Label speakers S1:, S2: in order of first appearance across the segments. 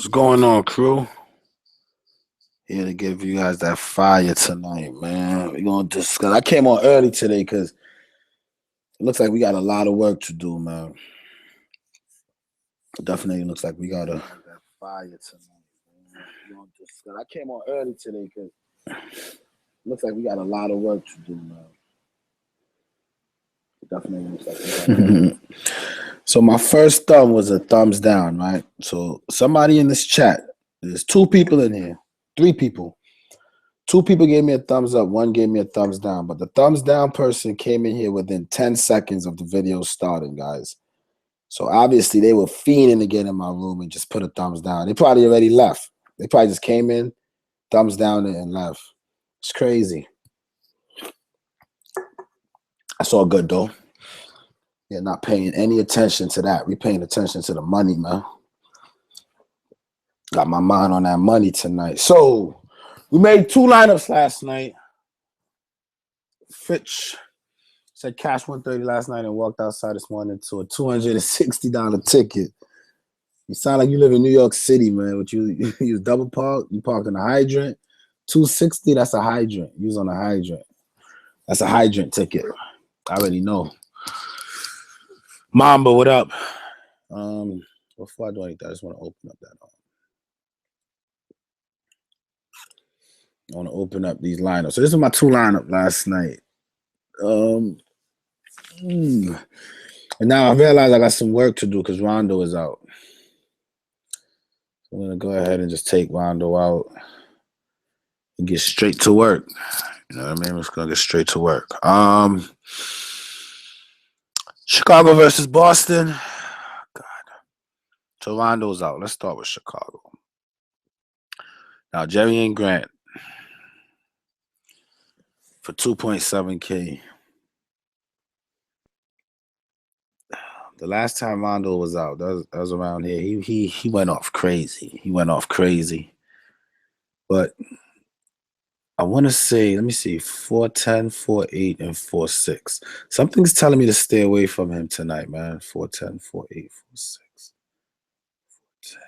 S1: What's going on, crew? Here to give you guys that fire tonight, man. We're gonna discuss. I came on early today because it looks like we got a lot of work to do, man. It definitely looks like we got that fire tonight, man. We're gonna discuss. I came on early today because it looks like we got a lot of work to do, man. It definitely looks like we got. So my first thumb was a thumbs down, right? So somebody in this chat, there's two people in here, three people. Two people gave me a thumbs up, one gave me a thumbs down. But the thumbs down person came in here within 10 seconds of the video starting, guys. So obviously they were fiending to get in my room and just put a thumbs down. They probably already left. They probably just came in, thumbs down, and left. It's crazy. That's all good, though. You're not paying any attention to that. We're paying attention to the money, man. Got my mind on that money tonight. So we made two lineups last night. Fitch said cash 130 last night and walked outside this morning to a $260 ticket. You sound like you live in New York City, man. But you use double park, you park in a hydrant. 260, that's a hydrant. Use on a hydrant. That's a hydrant ticket. I already know. Mamba, what up? Before I do anything, I just want to open up that. I want to open up these lineups. So this is my two lineup last night. And now I realize I got some work to do because Rondo is out. I'm going to go ahead and just take Rondo out and get straight to work. You know what I mean? We're just going to get straight to work. Chicago versus Boston. God. So Rondo's out. Let's start with Chicago. Now, Jerry and Grant for 2.7K. The last time Rondo was out, that was around here. He went off crazy. He went off crazy. But I want to say, let me see, 410, 48, and 46. Something's telling me to stay away from him tonight, man. 410, 48, 46. 410,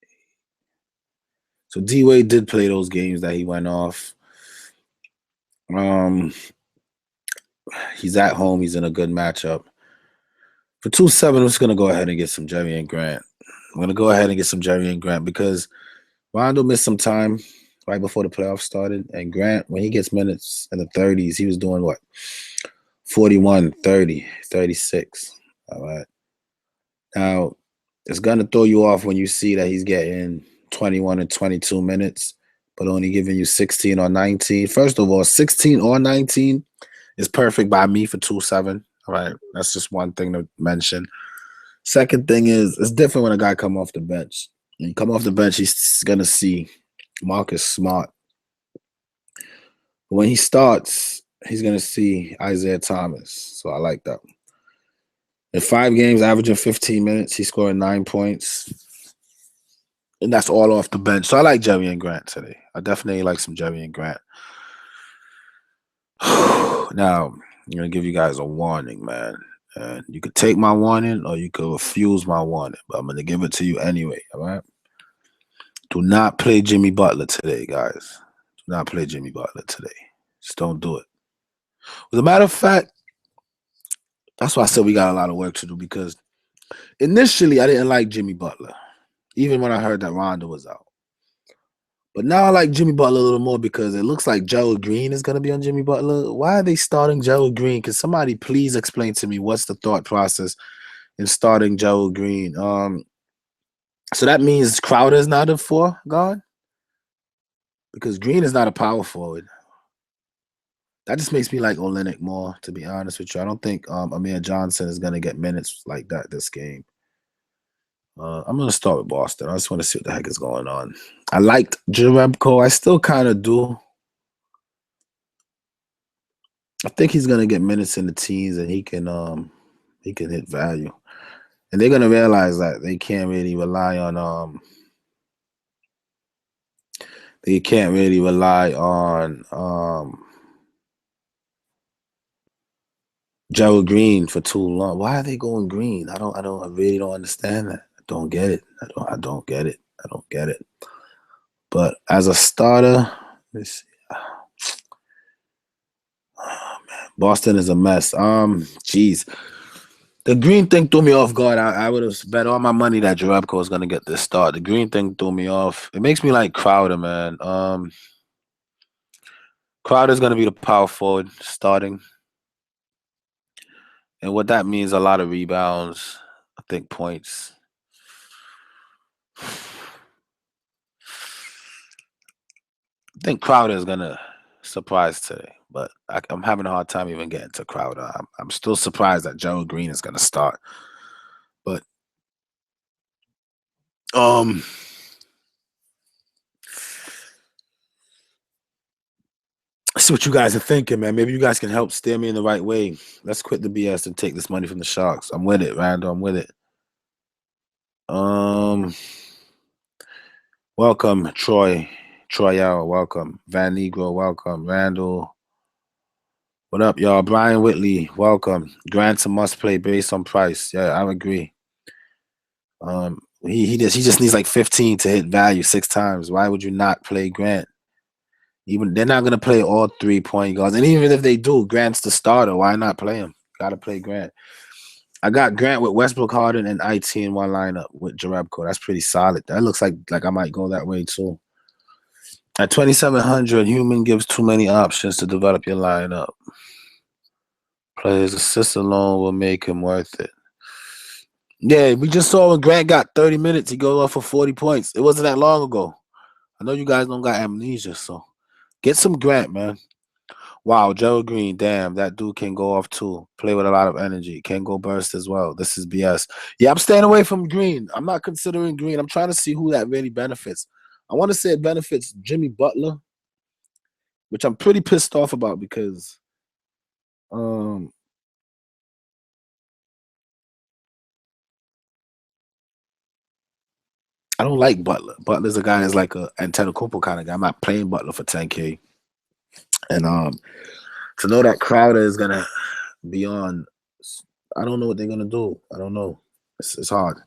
S1: 8. So D-Wade did play those games that he went off. He's at home. He's in a good matchup. For 2.7, I'm just going to go ahead and get some Jerry and Grant. I'm going to go ahead and get some Jerry and Grant because Rondo missed some time right before the playoffs started. And Grant, when he gets minutes in the 30s, he was doing what? 41, 30, 36. All right. Now, it's going to throw you off when you see that he's getting 21 and 22 minutes, but only giving you 16 or 19. First of all, 16 or 19 is perfect by me for 2.7. All right. That's just one thing to mention. Second thing is, it's different when a guy come off the bench. When you come off the bench, he's going to see Marcus Smart. But when he starts, he's going to see Isaiah Thomas. So I like that. In 5 games, averaging 15 minutes, he's scoring 9 points. And that's all off the bench. So I like Jerry and Grant today. I definitely like some Jerry and Grant. Now, I'm going to give you guys a warning, man. And you could take my warning or you could refuse my warning. But I'm going to give it to you anyway, all right? Do not play Jimmy Butler today, guys. Do not play Jimmy Butler today. Just don't do it. As a matter of fact, that's why I said we got a lot of work to do because initially I didn't like Jimmy Butler, even when I heard that Rondo was out. But now I like Jimmy Butler a little more because it looks like Gerald Green is going to be on Jimmy Butler. Why are they starting Gerald Green? Can somebody please explain to me what's the thought process in starting Gerald Green? So that means Crowder is not a 4 guard? Because Green is not a power forward. That just makes me like Olynyk more, to be honest with you. I don't think Amir Johnson is going to get minutes like that this game. I'm going to start with Boston. I just want to see what the heck is going on. I liked Jerebko. I still kind of do. I think he's going to get minutes in the teens and he can hit value. And they're going to realize that they can't really rely on Gerald Green for too long. Why are they going green? I really don't understand that. don't get it. I don't get it. I don't get it. But as a starter, let's see. Oh, man. Boston is a mess. Jeez. The green thing threw me off guard. I would have bet all my money that Jerebko was gonna get this start. The green thing threw me off. It makes me like Crowder, man. Crowder's gonna be the power forward starting. And what that means, a lot of rebounds, I think points. I think Crowder is gonna surprise today, but I'm having a hard time even getting to Crowder. I'm still surprised that Gerald Green is gonna start, but um, see what you guys are thinking, man. Maybe you guys can help steer me in the right way. Let's quit the BS and take this money from the Sharks. I'm with it, Randall. I'm with it. Welcome, Troy. Troyal, welcome. Van Negro, welcome. Randall. What up, y'all? Brian Whitley, welcome. Grant's a must play based on price. Yeah, I agree. He just needs like 15 to hit value 6 times. Why would you not play Grant? Even they're not gonna play all 3 point guards, and even if they do, Grant's the starter. Why not play him? Gotta play Grant. I got Grant with Westbrook, Harden, and IT in one lineup with Jerebko. That's pretty solid. That looks like I might go that way too. At 2,700, Human gives too many options to develop your lineup. Players assist alone will make him worth it. Yeah, we just saw when Grant got 30 minutes, he goes off for 40 points. It wasn't that long ago. I know you guys don't got amnesia, so get some Grant, man. Wow, Gerald Green, damn, that dude can go off too. Play with a lot of energy. Can go burst as well. This is BS. Yeah, I'm staying away from Green. I'm not considering Green. I'm trying to see who that really benefits. I want to say it benefits Jimmy Butler, which I'm pretty pissed off about because I don't like Butler. Butler's a guy that's like a Antetokounmpo kind of guy. I'm not playing Butler for 10K. And to know that Crowder is gonna be on, I don't know what they're gonna do. I don't know. It's hard.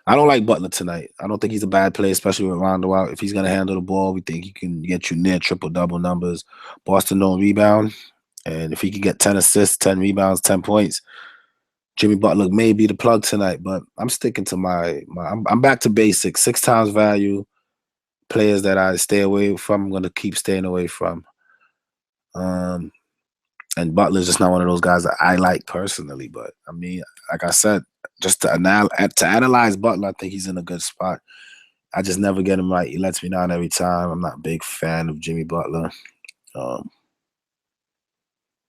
S1: I don't like Butler tonight. I don't think he's a bad player, especially with Rondo out. If he's gonna handle the ball, we think he can get you near triple-double numbers. Boston don't rebound, and if he can get 10 assists, 10 rebounds, 10 points, Jimmy Butler may be the plug tonight. But I'm sticking to I'm back to basics. 6 times value players that I stay away from. I'm gonna keep staying away from. And Butler's just not one of those guys that I like personally. But I mean, like I said, just to analyze Butler, I think he's in a good spot. I just never get him right. He lets me down every time. I'm not a big fan of Jimmy Butler.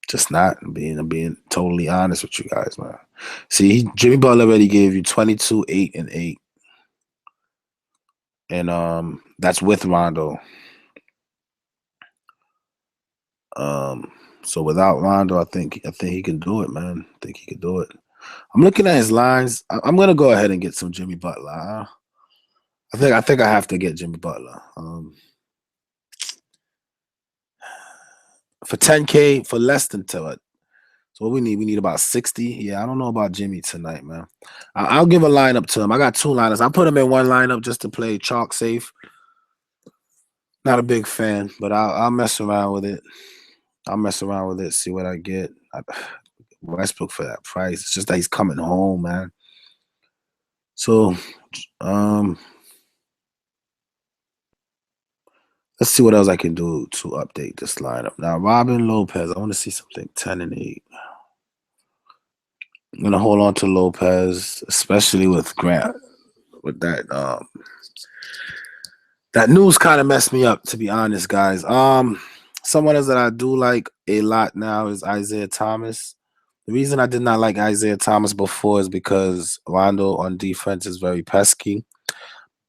S1: Just not. I'm being totally honest with you guys, man. See, Jimmy Butler already gave you 22, 8, and 8. And that's with Rondo. So without Rondo, I think he can do it, man. I think he can do it. I'm looking at his lines. I'm gonna go ahead and get some Jimmy Butler. I think I have to get Jimmy Butler. For 10K, for less than 2. So what we need about 60. Yeah, I don't know about Jimmy tonight, man. I'll give a lineup to him. I got 2 lineups. I put him in one lineup just to play chalk safe. Not a big fan, but I'll mess around with it. I'll mess around with it, see what I get. Westbrook for that price. It's just that he's coming home, man. So, let's see what else I can do to update this lineup. Now, Robin Lopez, I want to see something 10 and 8. I'm gonna hold on to Lopez, especially with Grant. With that, that news kind of messed me up, to be honest, guys. Someone else that I do like a lot now is Isaiah Thomas. The reason I did not like Isaiah Thomas before is because Rondo on defense is very pesky.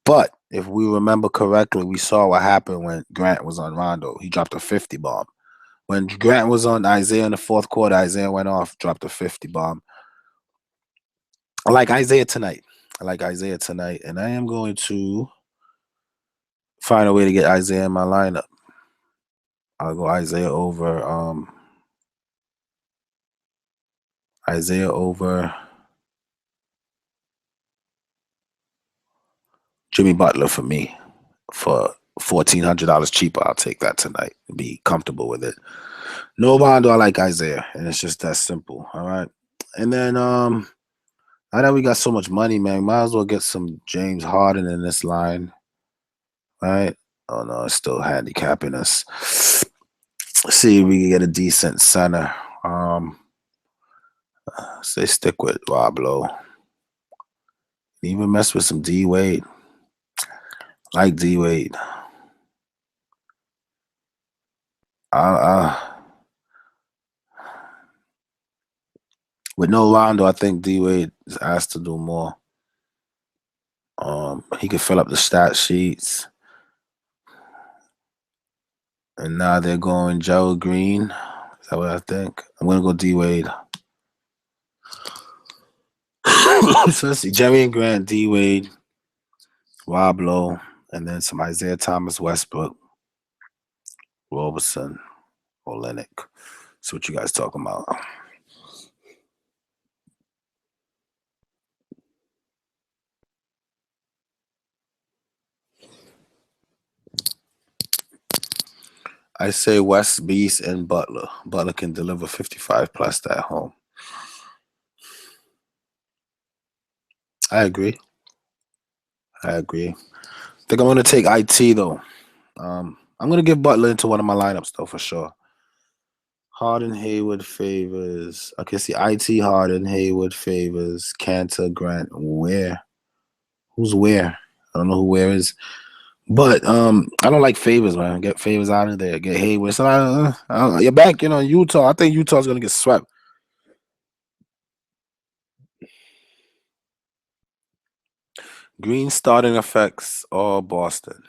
S1: But if we remember correctly, we saw what happened when Grant was on Rondo. He dropped a 50 bomb. When Grant was on Isaiah in the 4th quarter, Isaiah went off, dropped a 50 bomb. I like Isaiah tonight. And I am going to find a way to get Isaiah in my lineup. I'll go Isaiah over Jimmy Butler for me for $1,400 cheaper. I'll take that tonight and be comfortable with it. No Rondo, I like Isaiah, and it's just that simple. All right. And then now that we got so much money, man, might as well get some James Harden in this line. Right? Oh no, it's still handicapping us. Let's see if we can get a decent center. Say stick with Rob Lowe. Even mess with some D Wade. Like D Wade. With no Rondo, I think D Wade is asked to do more. He can fill up the stat sheets. And now they're going Gerald Green. Is that what I think? I'm gonna go D Wade. So let's see. Jerry Grant, D Wade, Rob Lowe, and then some Isaiah Thomas, Westbrook, Roberson, Olenek. See what you guys talking about. I say West, Beast, and Butler. Butler can deliver 55 plus at home. I agree. I think I'm going to take IT, though. I'm going to give Butler into one of my lineups, though, for sure. Harden, Hayward, Favors. Okay, see, IT, Harden, Hayward, Favors, Cantor, Grant, Ware. Who's Ware? I don't know who Ware is. But I don't like Favors, man. Get Favors out of there. Get Hayward. So you're back, Utah. I think Utah's going to get swept. Green starting effects all Boston.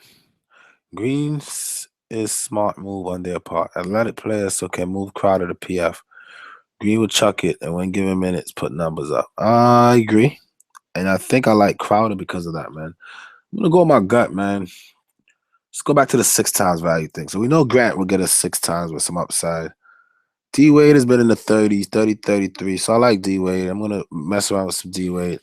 S1: Green's is smart move on their part. Athletic players so can move Crowder to PF. Green would chuck it and when given minutes put numbers up. I agree. And I think I like Crowder because of that, man. I'm gonna go with my gut, man. Let's go back to the 6x value thing. So we know Grant will get us 6x with some upside. D Wade has been in the 30s, 30, 33. So I like D Wade. I'm gonna mess around with some D Wade.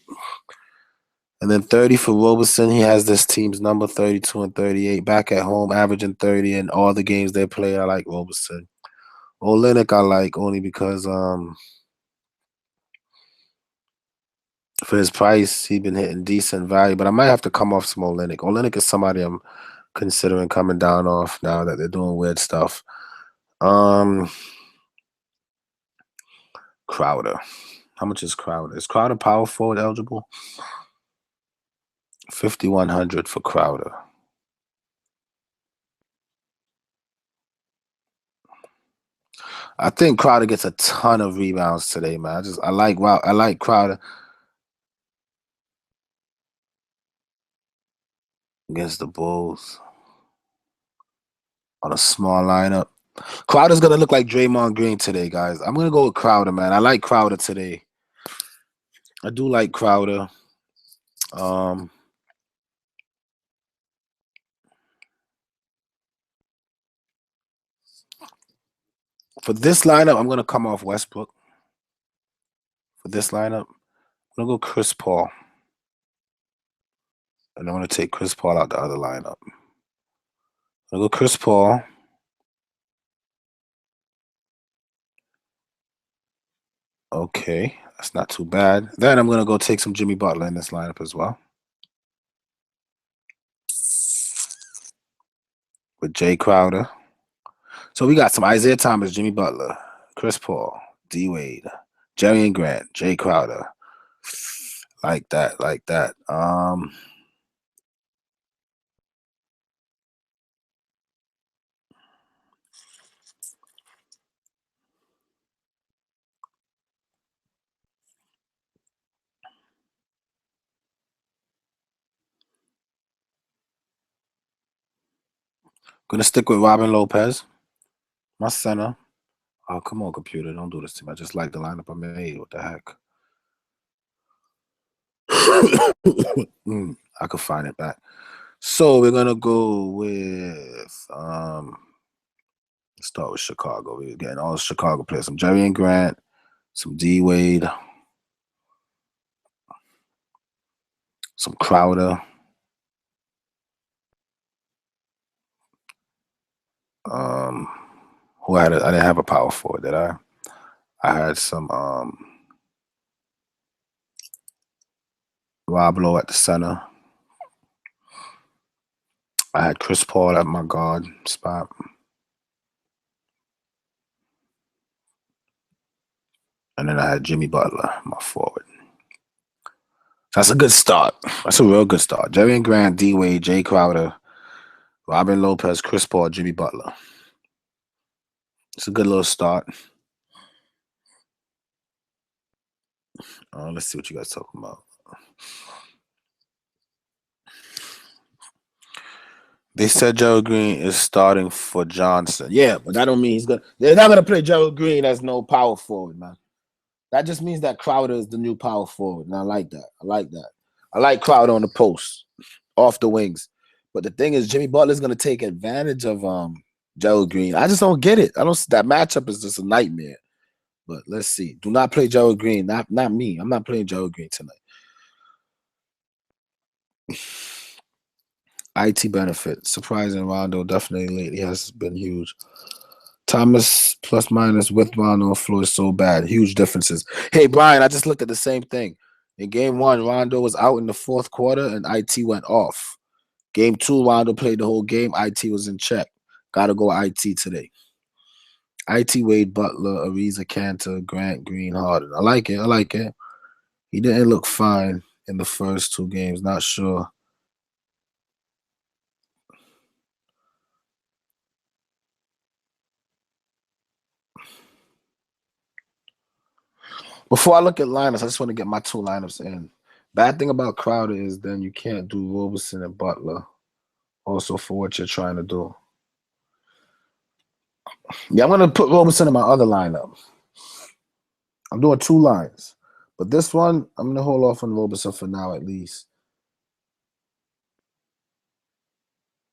S1: And then 30 for Roberson. He has this team's number 32 and 38. Back at home, averaging 30 in all the games they play. I like Roberson. Olenek I like only because for his price, he's been hitting decent value. But I might have to come off some Olenek. Olenek is somebody I'm considering coming down off now that they're doing weird stuff. Crowder. How much is Crowder? Is Crowder power forward eligible? 5,100 for Crowder. I think Crowder gets a ton of rebounds today, man. I like Crowder against the Bulls on a small lineup. Crowder's gonna look like Draymond Green today, guys. I'm gonna go with Crowder, man. I like Crowder today. I do like Crowder. For this lineup, I'm gonna come off Westbrook. For this lineup, I'm gonna go Chris Paul. And I'm gonna take Chris Paul out the other lineup. I'm gonna go Chris Paul. Okay, that's not too bad. Then I'm gonna go take some Jimmy Butler in this lineup as well. With Jay Crowder. So we got some Isaiah Thomas, Jimmy Butler, Chris Paul, D Wade, Jerry and Grant, Jay Crowder. Like that. Gonna stick with Robin Lopez, my center. Oh, come on, computer. Don't do this to me. I just like the lineup I made. What the heck? I could find it back. So we're gonna go with let's start with Chicago. We're getting all the Chicago players. Some Jerry and Grant, some D Wade, some Crowder, I didn't have a power forward, did I? I had some Rob Lowe at the center. I had Chris Paul at my guard spot. And then I had Jimmy Butler, my forward. That's a good start. That's a real good start. Jerry and Grant, D Wade, Jay Crowder, Robin Lopez, Chris Paul, Jimmy Butler. It's a good little start. Let's see what you guys talking about. They said Gerald Green is starting for Johnson. Yeah, but that don't mean he's gonna. They're not gonna play Gerald Green as no power forward, man. That just means that Crowder is the new power forward, and I like that. I like Crowder on the post, off the wings. But the thing is, Jimmy Butler's gonna take advantage of Gerald Green. I just don't get it. I don't. That matchup is just a nightmare. But let's see. Do not play Gerald Green. Not me. I'm not playing Gerald Green tonight. IT benefit. Surprising Rondo definitely lately has been huge. Thomas plus minus with Rondo floor is so bad. Huge differences. Hey, Brian, I just looked at the same thing. In game one, Rondo was out in the fourth quarter and IT went off. Game two, Rondo played the whole game. IT was in check. Gotta go IT today. IT Wade, Butler, Ariza, Cantor, Grant, Green, Harden. I like it. He didn't look fine in the first two games. Not sure. Before I look at lineups, I just want to get my two lineups in. Bad thing about Crowder is then you can't do Roberson and Butler also for what you're trying to do. Yeah, I'm going to put Roberson in my other lineup. I'm doing two lines. But this one, I'm going to hold off on Roberson for now at least.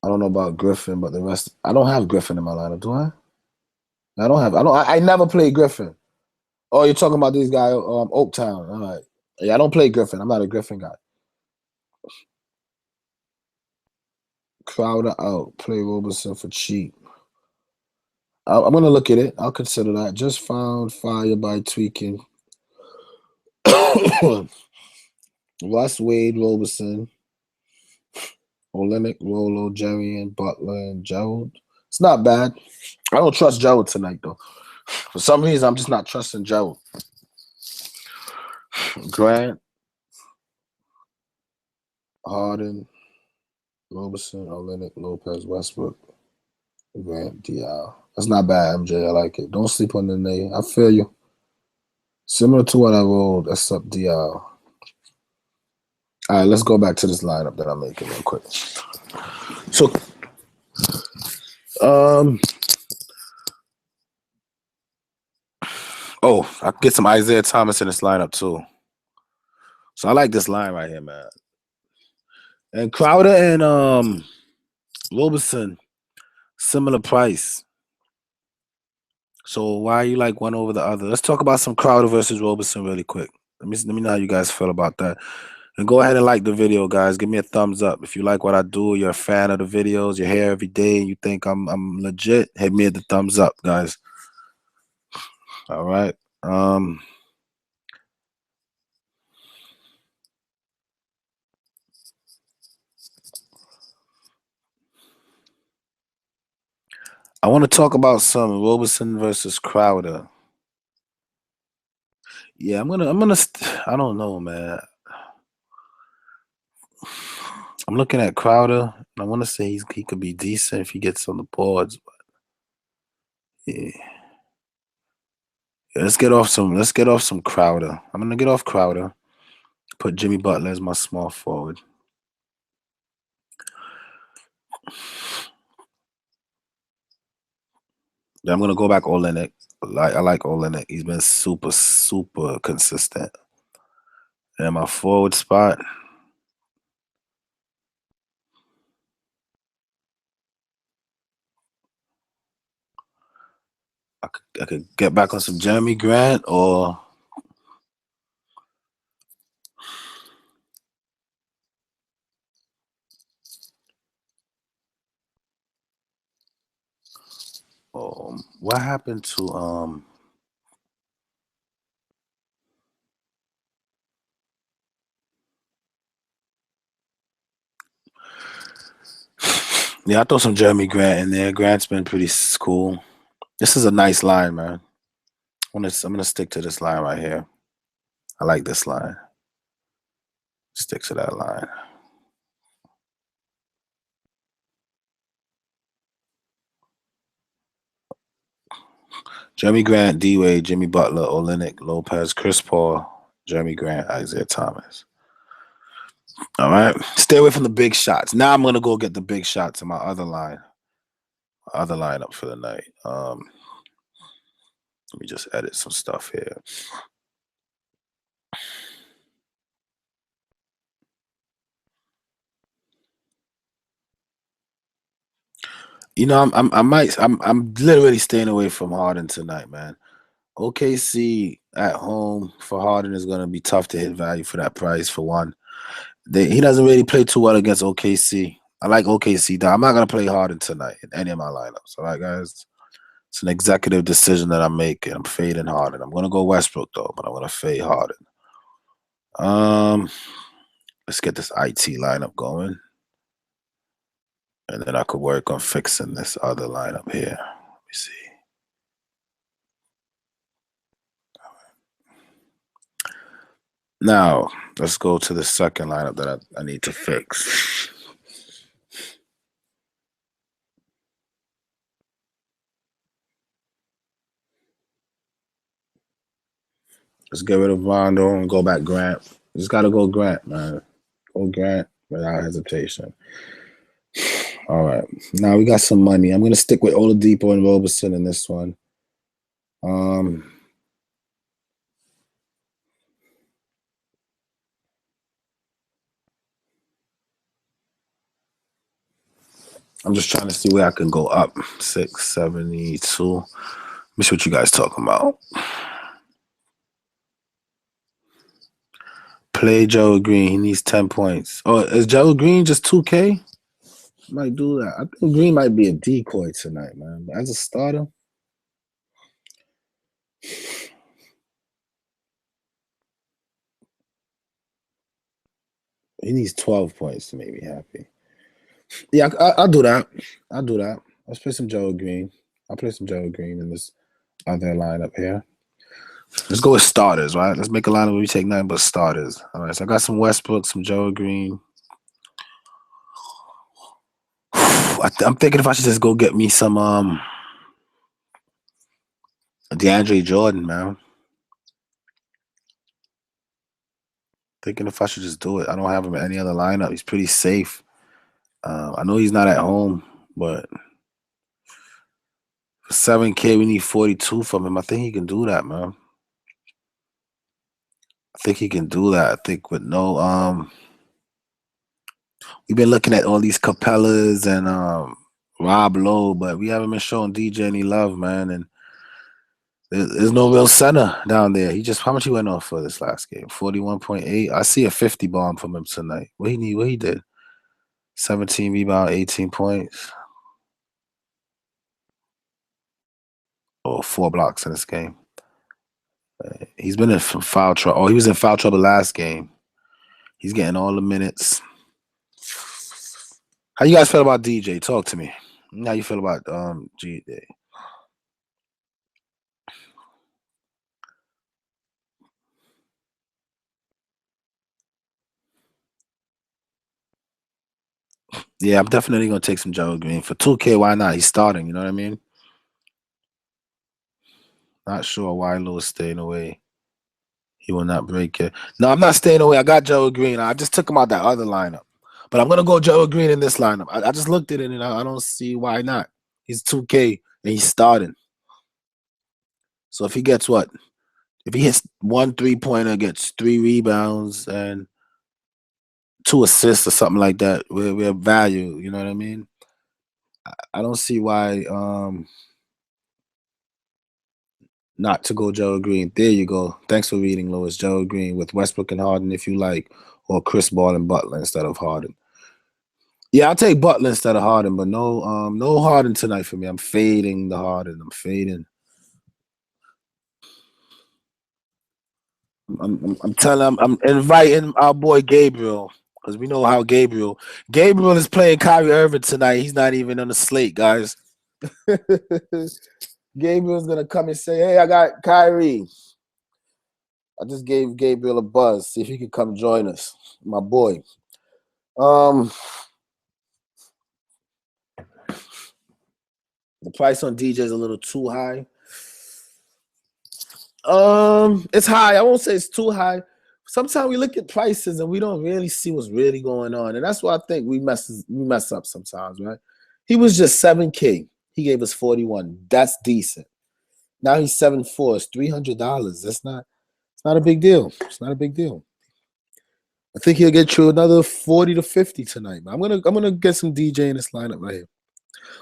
S1: I don't know about Griffin, but the rest, I don't have Griffin in my lineup, do I? I never played Griffin. Oh, you're talking about these guys, Oaktown. All right. Yeah, I don't play Griffin. I'm not a Griffin guy. Crowder out. Play Roberson for cheap. I'm going to look at it. I'll consider that. Just found fire by tweaking. Russ, Wade, Roberson, Olenek, Rolo, Jerry, and Butler, and Gerald. It's not bad. I don't trust Gerald tonight, though. For some reason, I'm just not trusting Gerald. Grant, Harden, Roberson, Olenek, Lopez, Westbrook, Grant, Dial. That's not bad, MJ. I like it. Don't sleep on the name. I feel you. Similar to what I rolled, except Dial. All right, let's go back to this lineup that I'm making real quick. So, I get some Isaiah Thomas in this lineup too. So I like this line right here, man. And Crowder and Roberson, similar price. So why are you like one over the other? Let's talk about some Crowder versus Roberson really quick. Let me know how you guys feel about that. And go ahead and like the video, guys. Give me a thumbs up. If you like what I do, you're a fan of the videos, you're here every day, and you think I'm legit, hit me at the thumbs up, guys. All right. I want to talk about some Roberson versus Crowder. Yeah, I don't know, man. I'm looking at Crowder, and I want to say he could be decent if he gets on the boards. But yeah. Let's get off some Crowder. I'm gonna get off Crowder. Put Jimmy Butler as my small forward. Then I'm gonna go back Olenek. I like Olenek. He's been super consistent. And my forward spot. I could get back on some Jeremy Grant or What happened to yeah, I throw some Jeremy Grant in there. Grant's been pretty cool. This is a nice line, man. I'm gonna stick to this line right here. I like this line. Stick to that line. Jeremy Grant, D Wade, Jimmy Butler, Olynyk, Lopez, Chris Paul, Jeremy Grant, Isaiah Thomas. All right. Stay away from the big shots. Now I'm gonna go get the big shots in my other line. Other lineup for the night. Let me just edit some stuff here. You know, I'm literally staying away from Harden tonight, man. OKC at home for Harden is gonna be tough to hit value for that price for one. He doesn't really play too well against OKC. I like OKC though. I'm not gonna play Harden tonight in any of my lineups. All right, guys. It's an executive decision that I'm making. I'm fading Harden. I'm gonna go Westbrook though, but I'm gonna fade Harden. Let's get this IT lineup going. And then I could work on fixing this other lineup here. Let me see. Now, let's go to the second lineup that I need to fix. Let's get rid of Rondo and go back Grant. Just got to go Grant, man. Go Grant without hesitation. All right. Now we got some money. I'm going to stick with Oladipo and Roberson in this one. I'm just trying to see where I can go up. 672. Let me see what you guys talking about. Play Joe Green. He needs 10 points. Oh, is Joe Green just 2K? Might do that. I think Green might be a decoy tonight, man. But as a starter, he needs 12 points to make me happy. Yeah, I'll do that. I'll do that. Let's play some Joe Green. I'll play some Joe Green in this other lineup here. Let's go with starters, right? Let's make a lineup where we take nothing but starters. All right, so I got some Westbrook, some Joe Green. I'm thinking if I should just go get me some DeAndre Jordan, man. Thinking if I should just do it. I don't have him in any other lineup. He's pretty safe. I know he's not at home, but for 7K, we need 42 from him. I think he can do that, man. I think he can do that. I think with no we've been looking at all these Capellas and Rob Lowe, but we haven't been showing DJ any love, man. And there's no real center down there. How much he went off for this last game? 41.8. I see a 50 bomb from him tonight. What he did? 17 rebound, 18 points. Or 4 blocks in this game. He's been in foul trouble. Oh, he was in foul trouble last game. He's getting all the minutes. How you guys feel about DJ? Talk to me. How you feel about G? Yeah, I'm definitely gonna take some Joe Green for 2K. Why not? He's starting. You know what I mean? Not sure why Lewis staying away. He will not break it. No, I'm not staying away. I got Joe Green. I just took him out that other lineup, but I'm gonna go Joe Green in this lineup. I just looked at it and I don't see why not. He's 2K and he's starting. So if he gets what? If he hits 1 3-pointer, gets 3 rebounds and 2 assists or something like that, we're value. You know what I mean? I don't see why not to go Joe Green. There you go. Thanks for reading, Lewis. Joe Green with Westbrook and Harden if you like, or Chris Paul and Butler instead of Harden. Yeah, I'll take Butler instead of Harden, but no Harden tonight for me. I'm fading the Harden. I'm fading. I'm telling. I'm inviting our boy Gabriel because we know how Gabriel is playing Kyrie Irving tonight. He's not even on the slate, guys. Gabriel's gonna come and say, "Hey, I got Kyrie." I just gave Gabriel a buzz. See if he can come join us, my boy. Um, the price on DJ is a little too high. It's high. I won't say it's too high. Sometimes we look at prices and we don't really see what's really going on, and that's why I think we mess up sometimes, right? He was just 7K. He gave us 41. That's decent. Now he's 7.4. It's $300. It's not a big deal. It's not a big deal. I think he'll get you another 40 to 50 tonight. But I'm gonna get some DJ in this lineup right here.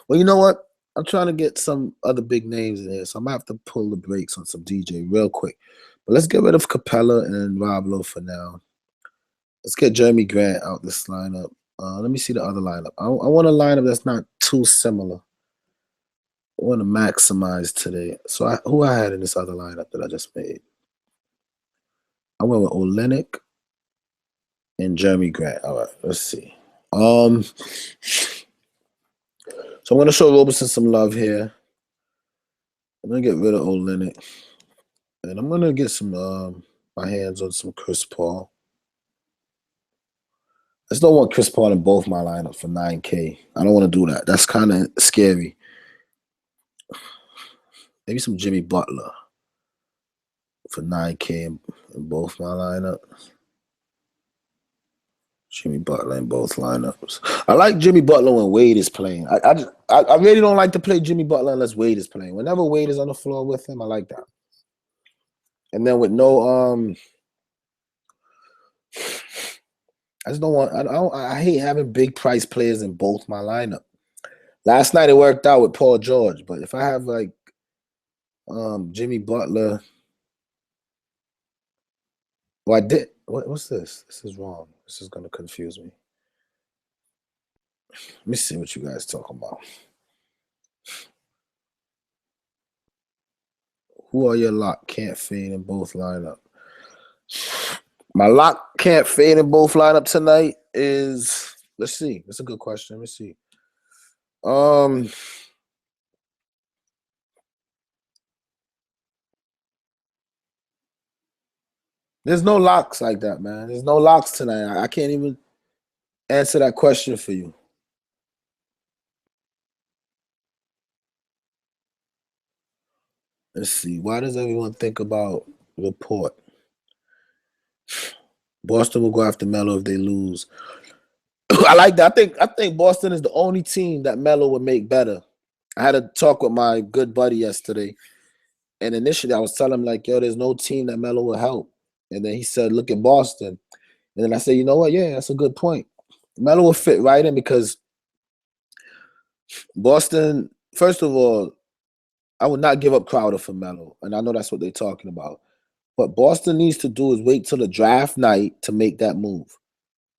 S1: Well, you know what? I'm trying to get some other big names in here, so I'm gonna have to pull the brakes on some DJ real quick. But let's get rid of Capella and Rob Lowe for now. Let's get Jeremy Grant out this lineup. Let me see the other lineup. I want a lineup that's not too similar. I want to maximize today. So who I had in this other lineup that I just made? I went with Olynyk and Jeremy Grant. All right, let's see. So I'm gonna show Roberson some love here. I'm gonna get rid of Olynyk, and I'm gonna get some my hands on some Chris Paul. I just don't want Chris Paul in both my lineups for 9K. I don't want to do that. That's kind of scary. Maybe some Jimmy Butler for 9K in both my lineups. Jimmy Butler in both lineups. I like Jimmy Butler when Wade is playing. I really don't like to play Jimmy Butler unless Wade is playing. Whenever Wade is on the floor with him, I like that. And then with no I just don't want. I hate having big price players in both my lineup. Last night it worked out with Paul George, but if I have like Jimmy Butler, well, I did. What's this? This is wrong. This is gonna confuse me. Let me see what you guys talking about. Who are your lock can't fade in both lineup? My lock can't fade in both lineup tonight is. Let's see. That's a good question. Let me see. There's no locks like that, man. There's no locks tonight. I can't even answer that question for you. Let's see. Why does everyone think about report? Boston will go after Melo if they lose. I like that. I think Boston is the only team that Melo would make better. I had a talk with my good buddy yesterday, and initially I was telling him like, "Yo, there's no team that Melo will help." And then he said, "Look at Boston." And then I said, "You know what? Yeah, that's a good point. Melo will fit right in because Boston. First of all, I would not give up Crowder for Melo, and I know that's what they're talking about. What Boston needs to do is wait till the draft night to make that move.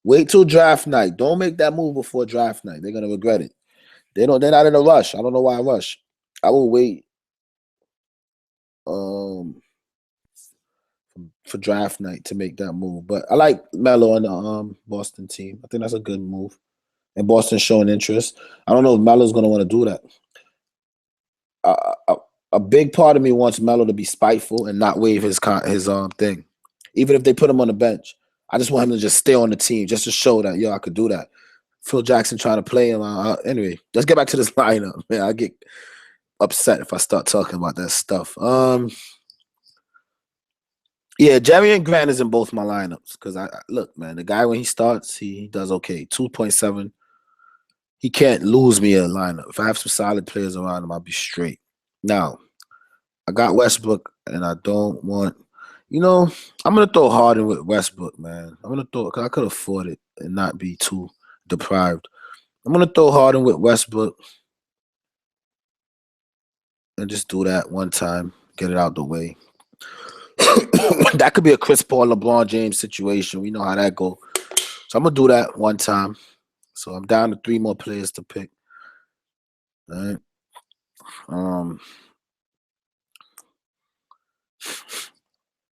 S1: Wait till draft night. Don't make that move before draft night. They're gonna regret it. They're not in a rush. I don't know why I rush. I will wait for draft night to make that move. But I like Melo on the Boston team. I think that's a good move. And Boston's showing interest. I don't know if Melo's gonna want to do that. A big part of me wants Melo to be spiteful and not waive his thing, even if they put him on the bench. I just want him to just stay on the team, just to show that I could do that. Phil Jackson trying to play him. Anyway, let's get back to this lineup. Man, I get upset if I start talking about that stuff. Yeah, Jerry and Grant is in both my lineups because I look, man, the guy when he starts, he does okay. 2.7. He can't lose me a lineup. If I have some solid players around him, I'll be straight. Now, I got Westbrook, and I don't want. I'm gonna throw Harden with Westbrook, man. I'm gonna throw because I could afford it and not be too deprived. I'm gonna throw Harden with Westbrook and just do that one time, get it out the way. That could be a Chris Paul, LeBron James situation. We know how that go. So I'm gonna do that one time. So I'm down to 3 more players to pick. All right.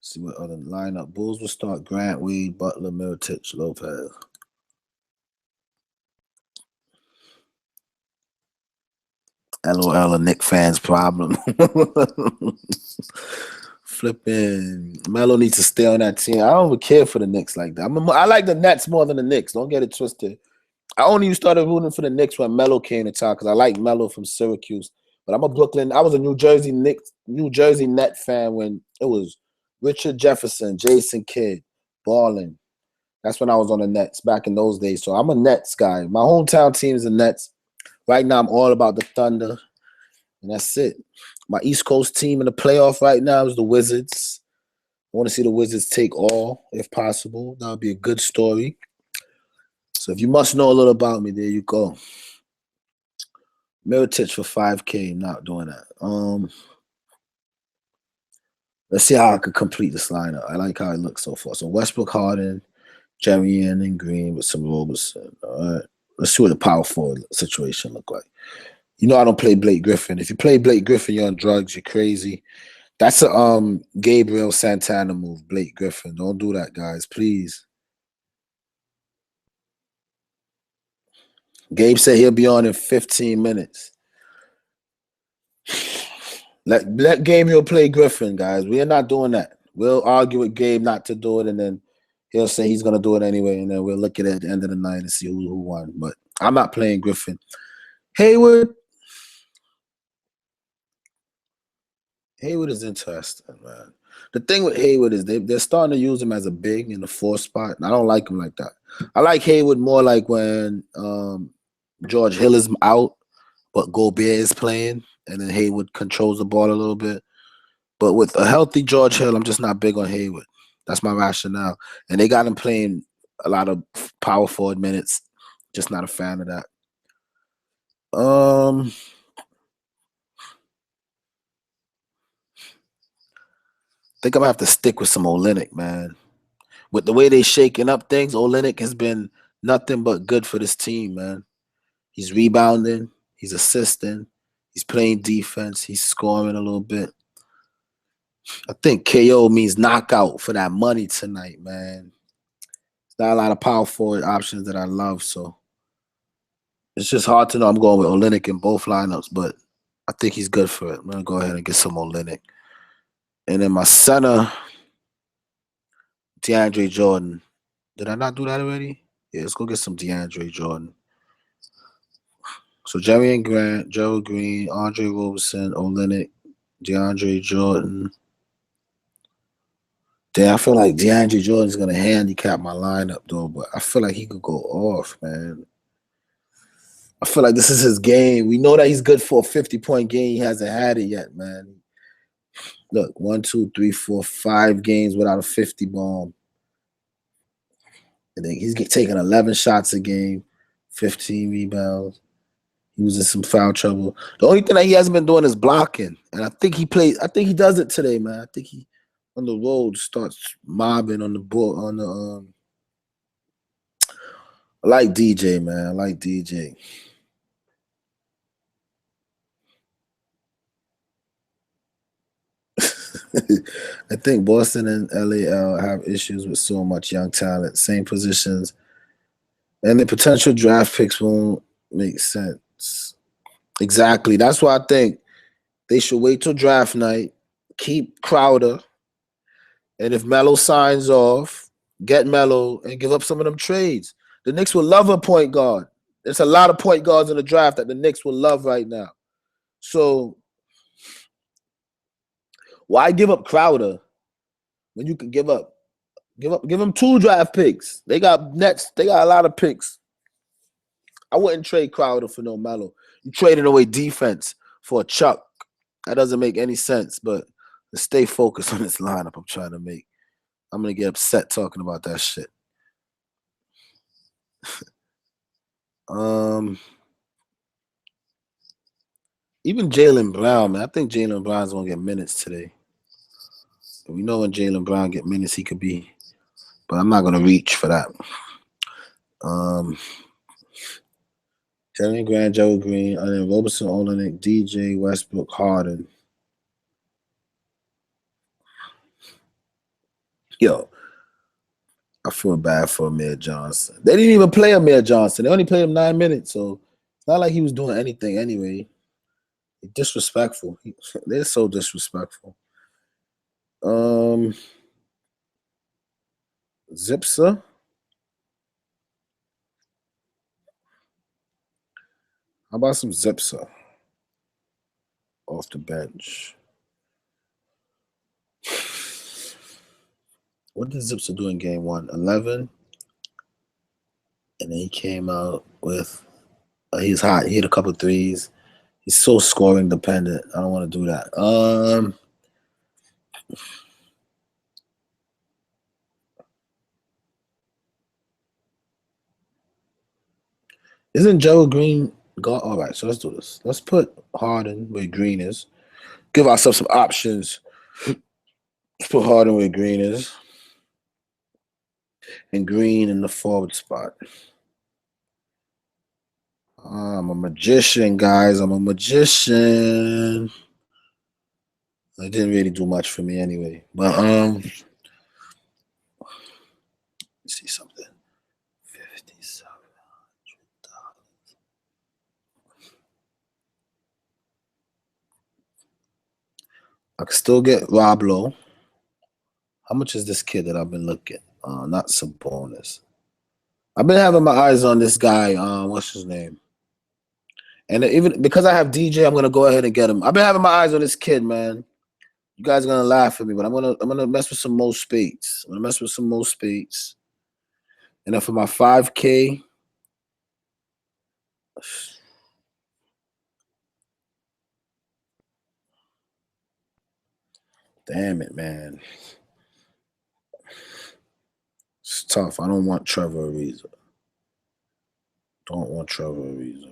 S1: See what other lineup. Bulls will start Grant, Wade, Butler, Mirotic, Lopez. LOL, a Knicks fans problem. Flipping Melo needs to stay on that team. I don't even care for the Knicks like that. I like the Nets more than the Knicks. Don't get it twisted. I only started rooting for the Knicks when Melo came to town because I like Melo from Syracuse. But I'm a Brooklyn. I was a New Jersey Net fan when it was Richard Jefferson, Jason Kidd, balling. That's when I was on the Nets back in those days. So I'm a Nets guy. My hometown team is the Nets. Right now, I'm all about the Thunder. And that's it. My East Coast team in the playoff right now is the Wizards. I want to see the Wizards take all, if possible. That would be a good story. So if you must know a little about me, there you go. Mirotic for 5K. Not doing that. Let's see how I could complete this lineup. I like how it looks so far. So Westbrook, Harden, Jarian, and Green with some Roberson. All right. Let's see what the power forward situation look like. You know I don't play Blake Griffin. If you play Blake Griffin, you're on drugs. You're crazy. That's a Gabriel Santana move, Blake Griffin. Don't do that, guys, please. Gabe said he'll be on in 15 minutes. Let Gabriel play Griffin, guys. We are not doing that. We'll argue with Gabe not to do it, and then he'll say he's going to do it anyway, and then we'll look at it at the end of the night and see who won. But I'm not playing Griffin. Hayward is interesting, man. The thing with Hayward is they're starting to use him as a big in the 4 spot, and I don't like him like that. I like Hayward more like when George Hill is out, but Gobert is playing, and then Hayward controls the ball a little bit. But with a healthy George Hill, I'm just not big on Hayward. That's my rationale. And they got him playing a lot of power forward minutes. Just not a fan of that. I think I'm gonna have to stick with some Olynyk, man. With the way they shaking up things, Olynyk has been nothing but good for this team, man. He's rebounding, he's assisting, he's playing defense, he's scoring a little bit. I think KO means knockout for that money tonight, man. There's not a lot of power forward options that I love, so it's just hard to know. I'm going with Olynyk in both lineups, but I think he's good for it. I'm gonna go ahead and get some Olynyk. And then my center, DeAndre Jordan. Did I not do that already? Yeah, let's go get some DeAndre Jordan. So Jerry and Grant, Gerald Green, Andre Roberson, Olynyk, DeAndre Jordan. Damn, I feel like DeAndre Jordan's gonna handicap my lineup though, but I feel like he could go off, man. I feel like this is his game. We know that he's good for a 50-point game. He hasn't had it yet, man. Look, 1, 2, 3, 4, 5 games without a 50 bomb. And then he's taking 11 shots a game, 15 rebounds. He was in some foul trouble. The only thing that he hasn't been doing is blocking. And I think he does it today, man. I think he on the road starts mobbing on the board I like DJ, man. I like DJ. I think Boston and LAL have issues with so much young talent, same positions, and the potential draft picks won't make sense. Exactly. That's why I think they should wait till draft night, keep Crowder, and if Melo signs off, get Melo and give up some of them trades. The Knicks will love a point guard. There's a lot of point guards in the draft that the Knicks will love right now. So why give up Crowder when you can give them 2 draft picks? They got Nets. They got a lot of picks. I wouldn't trade Crowder for no Melo. You traded away defense for a Chuck. That doesn't make any sense. But stay focused on this lineup I'm trying to make. I'm gonna get upset talking about that shit. Even Jaylen Brown, man. I think Jaylen Brown's gonna get minutes today. We know when Jaylen Brown get minutes, he could be, but I'm not gonna reach for that. Jeremy Grant, Joe Green, and then Roberson, Olenek, DJ, Westbrook, Harden. Yo, I feel bad for Amir Johnson. They didn't even play Amir Johnson. They only played him 9 minutes, so it's not like he was doing anything anyway. Disrespectful. They're so disrespectful. Zipser. How about some Zipser off the bench? What did Zipser do in game 1? 11. And then he came out with he's hot. He hit a couple threes. He's so scoring dependent. I don't want to do that. Isn't Joe Green got all right? So let's do this. Let's put Harden where Green is. Give ourselves some options. Let's put Harden where Green is. And Green in the forward spot. I'm a magician, guys. I'm a magician. It didn't really do much for me anyway. But let's see something. $5,700. I can still get Rob Lowe. How much is this kid that I've been looking? Not Sabonis. I've been having my eyes on this guy. What's his name? And even because I have DJ, I'm gonna go ahead and get him. I've been having my eyes on this kid, man. You guys are gonna laugh at me, but I'm gonna mess with some Mo Spates. I'm gonna mess with some Mo Spates. And then for my 5K, damn it, man. It's tough. I don't want Trevor Ariza. Don't want Trevor Ariza.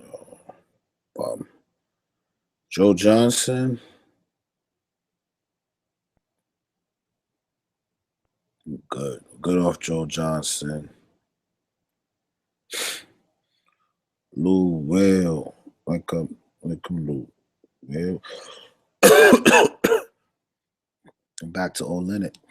S1: Joe Johnson. Good. Good off Joe Johnson. Lou Will. Like Lou Will. Back to Olenek. 3,100.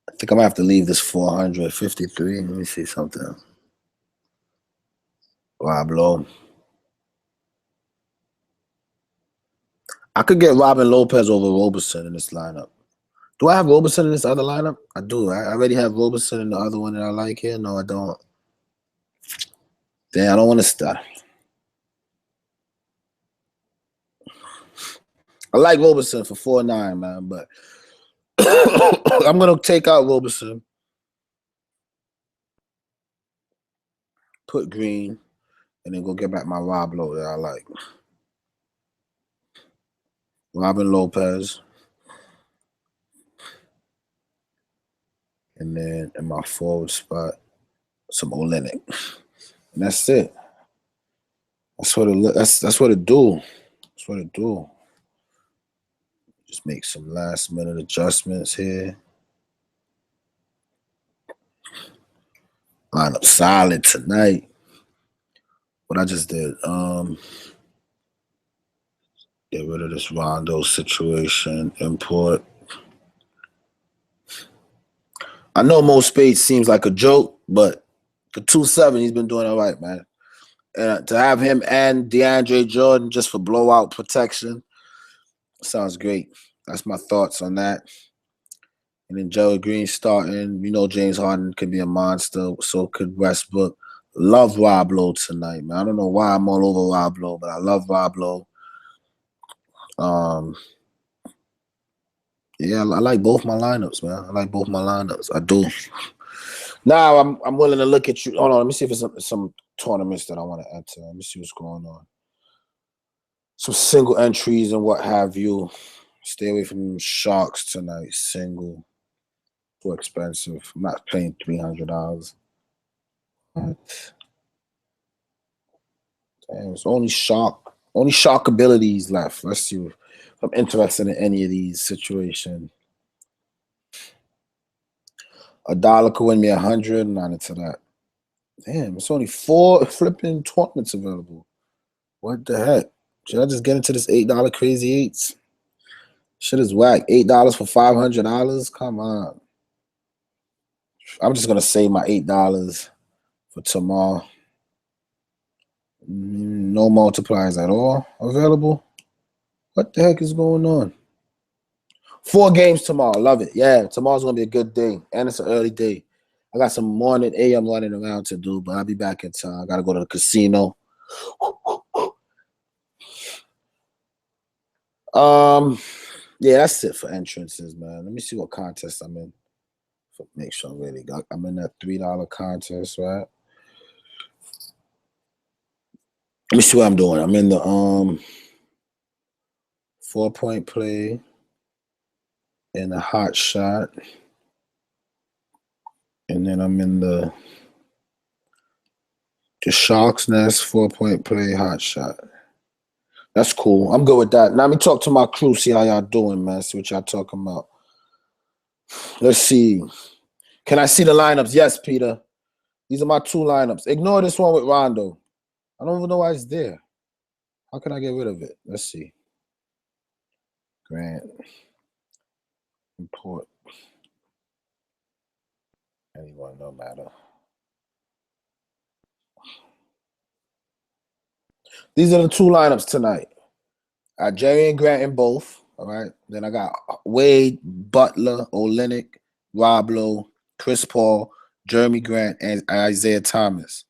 S1: I think I'm gonna have to leave this 453. Let me see something. Rob Lowe. I could get Robin Lopez over Roberson in this lineup. Do I have Roberson in this other lineup? I do. I already have Roberson in the other one that I like here. No, I don't. Damn, I don't want to start. I like Roberson for 4.9, man, but I'm gonna take out Roberson. Put Green, and then go get back my Rob Lowe that I like. Robin Lopez. And then in my forward spot, some Olenek. And that's it. That's what it that's what it do. That's what it do. Just make some last minute adjustments here. Line up solid tonight. What I just did. Get rid of this Rondo situation. Import. I know Mo Spades seems like a joke, but for 2.7, he's been doing all right, man. And to have him and DeAndre Jordan just for blowout protection sounds great. That's my thoughts on that. And then Joey Green starting. You know James Harden could be a monster. So could Westbrook. Love Rob Lowe tonight, man. I don't know why I'm all over Rob Lowe, but I love Rob Lowe. Yeah, I like both my lineups, man. I like both my lineups. I do. Now I'm willing to look at you. Hold on, let me see if it's some tournaments that I want to enter. Let me see what's going on. Some single entries and what have you. Stay away from Sharks tonight. Single. Too expensive. I'm not paying $300. What? Damn, it's only shark abilities left. Let's see if I'm interested in any of these situations. $1 could win me 100. Not into that. Damn, it's only 4 flipping tournaments available. What the heck? Should I just get into this $8 crazy eights? Shit is whack. $8 for $500. Come on. I'm just gonna save my $8 for tomorrow. No multipliers at all available. What the heck is going on? 4 games tomorrow. Love it. Yeah, tomorrow's gonna be a good day, and it's an early day. I got some morning AM running around to do, but I'll be back in time. I gotta go to the casino. Yeah, that's it for entrances, man. Let me see what contest I'm in. Make sure I'm in that $3 contest, right? Let me see what I'm doing. I'm in the 4-point play and a hot shot. And then I'm in the Sharks Nest 4-point play hot shot. That's cool. I'm good with that. Now let me talk to my crew, see how y'all doing, man. See what y'all talking about. Let's see. Can I see the lineups? Yes, Peter. These are my 2 lineups. Ignore this one with Rondo. I don't even know why it's there. How can I get rid of it? Let's see. Grant. Import. Anyone, no matter. These are the 2 lineups tonight. I got Jerry and Grant in both. All right. Then I got Wade, Butler, Olynyk, Rob Lowe, Chris Paul, Jeremy Grant, and Isaiah Thomas.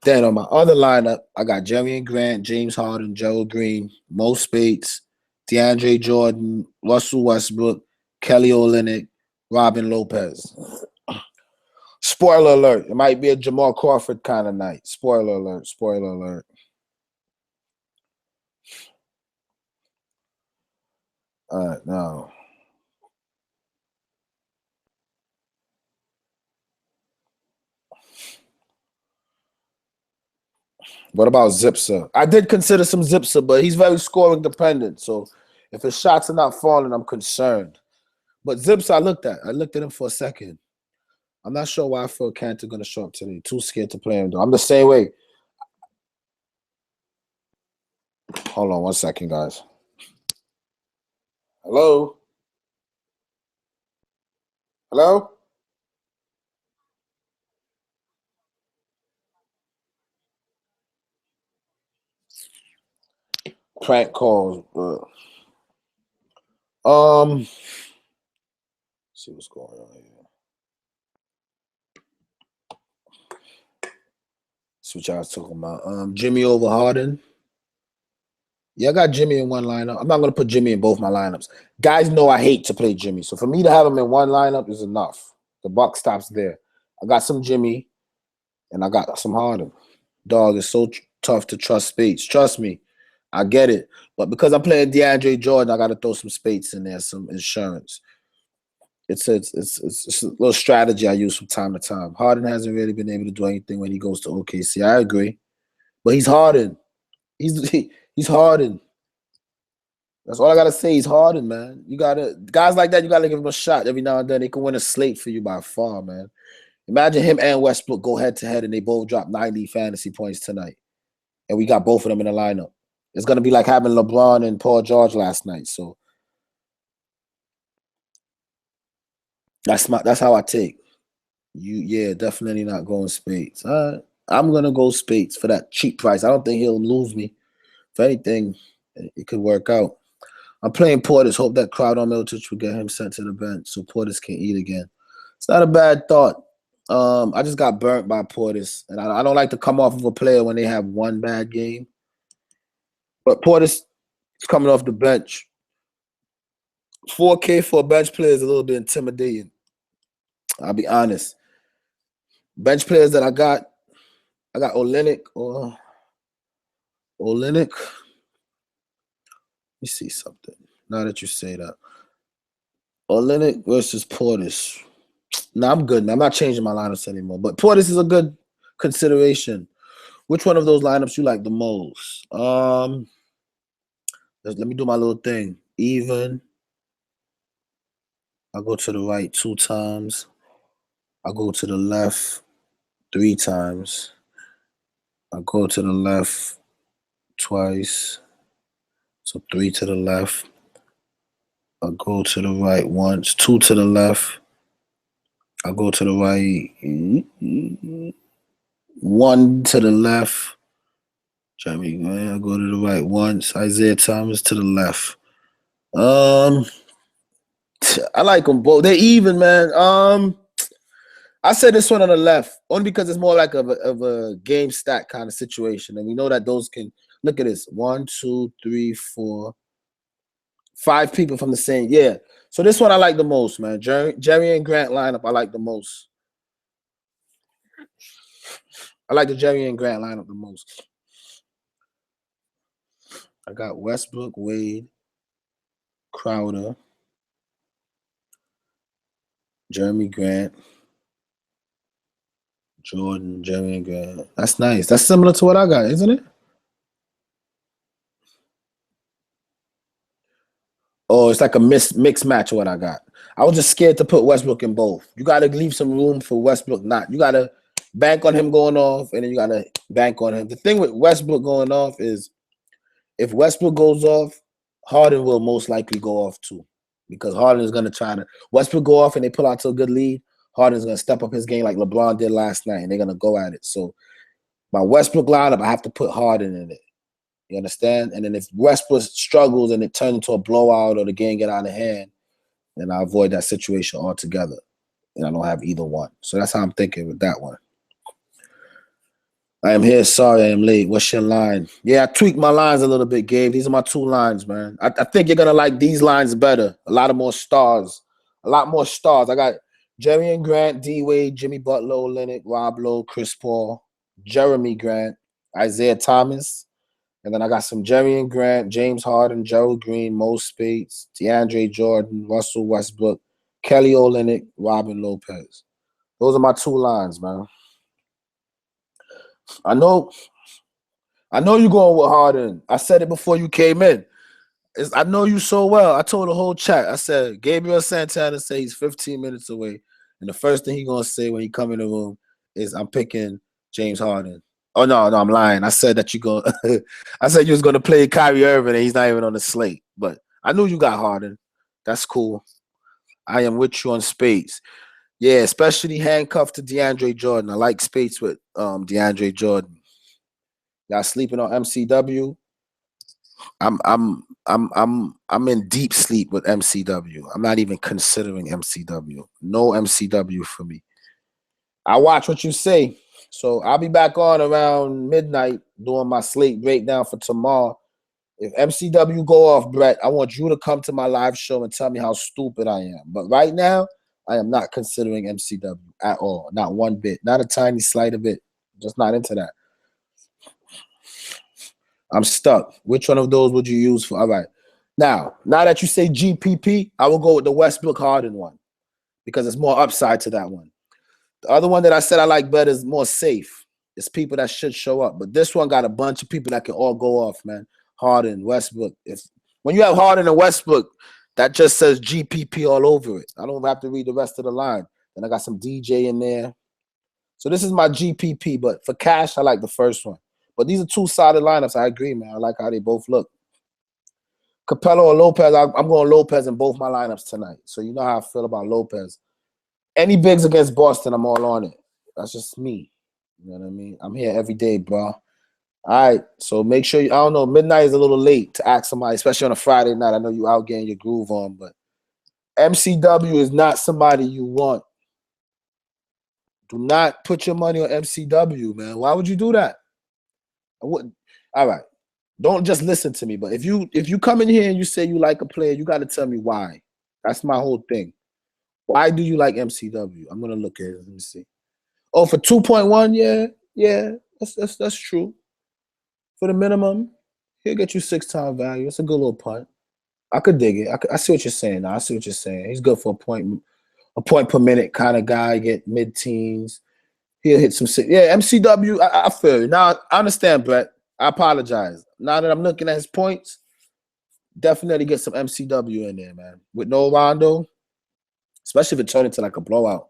S1: Then on my other lineup, I got Jeremy and Grant, James Harden, Gerald Green, Mo Spates, DeAndre Jordan, Russell Westbrook, Kelly Olynyk, Robin Lopez. Spoiler alert. It might be a Jamal Crawford kind of night. Spoiler alert. Spoiler alert. All right, now. What about Zipser? I did consider some Zipser, but he's very scoring dependent. So if his shots are not falling, I'm concerned. But Zipser, I looked at him for a second. I'm not sure why I feel Cantor going to show up today. Too scared to play him, though. I'm the same way. Hold on 1 second, guys. Hello? Hello? Prank calls. Let's see what's going on here. See what y'all was talking about. Jimmy over Harden. Yeah, I got Jimmy in one lineup. I'm not going to put Jimmy in both my lineups. Guys know I hate to play Jimmy. So for me to have him in one lineup is enough. The buck stops there. I got some Jimmy and I got some Harden. Dog, it's so tough to trust Spates. Trust me. I get it. But because I'm playing DeAndre Jordan, I got to throw some Spates in there, some insurance. It's a little strategy I use from time to time. Harden hasn't really been able to do anything when he goes to OKC. I agree. But he's Harden. He's Harden. That's all I gotta say. He's Harden, man. You gotta guys like that. You gotta give him a shot every now and then. They can win a slate for you by far, man. Imagine him and Westbrook go head to head and they both drop 90 fantasy points tonight, and we got both of them in the lineup. It's gonna be like having LeBron and Paul George last night. So that's how I take. Yeah, definitely not going Spates. I'm gonna go Spates for that cheap price. I don't think he'll lose me. If anything, it could work out. I'm playing Portis. Hope that crowd on Middleton will get him sent to the bench so Portis can eat again. It's not a bad thought. I just got burnt by Portis, and I don't like to come off of a player when they have one bad game. But Portis is coming off the bench. 4K for a bench player is a little bit intimidating. I'll be honest. Bench players that I got Olynyk or Olynyk. Let me see something. Now that you say that. Olynyk versus Portis. No, I'm good. Man. I'm not changing my lineups anymore. But Portis is a good consideration. Which one of those lineups you like the most? Let me do my little thing. Even. I go to the right 2 times. I go to the left 3 times. I go to the left twice. So 3 to the left. I go to the right once. 2 to the left. I go to the right 1 to the left. Jeremy Grant, I go to the right once. Isaiah Thomas to the left. I like them both. They're even, man. I said this one on the left only because it's more like of a game stat kind of situation, and we know that those can look at this 1, 2, 3, 4, 5 people from the same. Yeah. So this one I like the most, man. Jerry and Grant lineup I like the most. I like the Jerry and Grant lineup the most. I got Westbrook, Wade, Crowder, Jeremy Grant, Jordan, Jeremy and Grant. That's nice. That's similar to what I got, isn't it? Oh, it's like a mixed match of what I got. I was just scared to put Westbrook in both. You got to leave some room for Westbrook not. You got to bank on him going off, and then you got to bank on him. The thing with Westbrook going off is if Westbrook goes off, Harden will most likely go off too, because Harden is going to try to – Westbrook go off and they pull out to a good lead, Harden's going to step up his game like LeBron did last night, and they're going to go at it. So my Westbrook lineup, I have to put Harden in it. You understand? And then if Westbrook struggles and it turns into a blowout or the game get out of hand, then I avoid that situation altogether. And I don't have either one. So that's how I'm thinking with that one. I am here. Sorry, I am late. What's your line? Yeah, I tweaked my lines a little bit, Gabe. These are my 2 lines, man. I think you're going to like these lines better. A lot more stars. I got Jerry and Grant, D-Wade, Jimmy Butler, Olynyk, Rob Lowe, Chris Paul, Jeremy Grant, Isaiah Thomas. And then I got some Jerry and Grant, James Harden, Gerald Green, Mo Spates, DeAndre Jordan, Russell Westbrook, Kelly Olynyk, Robin Lopez. Those are my 2 lines, man. I know you're going with Harden. I said it before you came in. I know you so well. I told the whole chat. I said, Gabriel Santana said he's 15 minutes away. And the first thing he's going to say when he come in the room is, I'm picking James Harden. Oh, no, I'm lying. I said that I said you was going to play Kyrie Irving, and he's not even on the slate. But I knew you got Harden. That's cool. I am with you on Spates. Yeah, especially handcuffed to DeAndre Jordan. I like Spates with DeAndre Jordan. Y'all sleeping on MCW? I'm in deep sleep with MCW. I'm not even considering MCW. No MCW for me. I watch what you say. So I'll be back on around midnight doing my slate breakdown for tomorrow. If MCW go off, Brett, I want you to come to my live show and tell me how stupid I am. But right now, I am not considering MCW at all. Not one bit. Not a tiny slight of it. Just not into that. I'm stuck. Which one of those would you use for? All right. Now that you say GPP, I will go with the Westbrook Harden one because it's more upside to that one. The other one that I said I like better is more safe. It's people that should show up. But this one got a bunch of people that can all go off, man. Harden, Westbrook. When you have Harden and Westbrook, that just says GPP all over it. I don't have to read the rest of the line. Then I got some DJ in there. So this is my GPP. But for cash, I like the first one. But these are 2 solid lineups. I agree, man. I like how they both look. Capello or Lopez, I'm going Lopez in both my lineups tonight. So you know how I feel about Lopez. Any bigs against Boston, I'm all on it. That's just me. You know what I mean? I'm here every day, bro. All right. So make sure I don't know, midnight is a little late to ask somebody, especially on a Friday night. I know you out getting your groove on, but MCW is not somebody you want. Do not put your money on MCW, man. Why would you do that? I wouldn't. All right. Don't just listen to me, but if you come in here and you say you like a player, you got to tell me why. That's my whole thing. Why do you like MCW? I'm gonna look at it. Let me see. Oh, for 2.1, yeah, that's true. For the minimum, he'll get you 6-time value. It's a good little punt. I could dig it. I see what you're saying. Now I see what you're saying. He's good for a point per minute kind of guy. Get mid-teens. He'll hit some six. Yeah, MCW. I feel you. Now I understand, Brett. I apologize. Now that I'm looking at his points, definitely get some MCW in there, man. With no Rondo, especially if it turned into like a blowout.